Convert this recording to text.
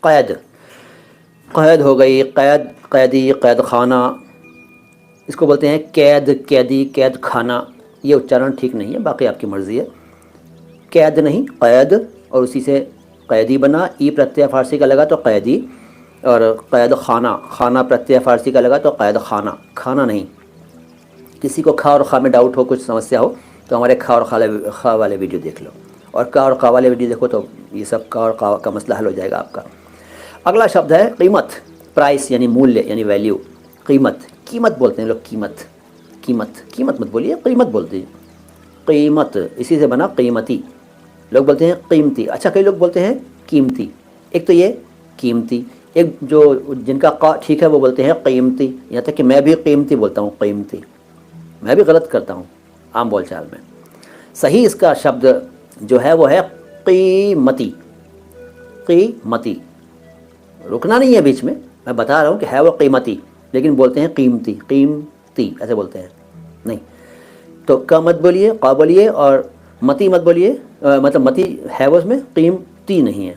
क़ैद, क़ैद हो गई, क़ैद, क़ैदी, क़ैद खाना, इसको बोलते हैं कैद, कैदी, कैद खाना। ये उच्चारण ठीक नहीं है, बाकी आपकी मर्ज़ी है। कैद नहीं, क़ैद, और उसी से कैदी बना। ई प्रत्यय फ़ारसी का लगा तो कैदी, और क़ैद खाना, खाना प्रत्यय फ़ारसी का लगा तो क़ैद खाना, खाना नहीं। किसी को खा और खा में डाउट हो, कुछ समस्या हो, तो हमारे खा और खा वाले वीडियो देख लो, और का और का वाले वीडियो देखो तो ये सब का और का मसला हल हो जाएगा आपका। अगला शब्द है कीमत, प्राइस यानी मूल्य यानी वैल्यू। कीमत, कीमत बोलते हैं लोग, कीमत, कीमत, कीमत मत बोलिए, कीमत बोलते हैं। कीमत इसी से बना कीमती, लोग बोलते हैं कीमती। अच्छा, कई लोग बोलते हैं कीमती। एक तो ये कीमती, एक जो जिनका का ठीक है वो बोलते हैं कीमती। यहाँ तक कि मैं भी कीमती बोलता हूँ, कीमती, मैं भी गलत करता हूँ आम बोलचाल में। सही इसका शब्द जो है वो है कीमती, कीमती। रुकना नहीं है बीच में, मैं बता रहा हूँ कि है वो कीमती, लेकिन बोलते हैं कीमती, कीमती ऐसे बोलते हैं नहीं। तो का मत बोलिए, का बोलिए, और मती मत बोलिए, मतलब मती है वो, उसमें कीमती नहीं है।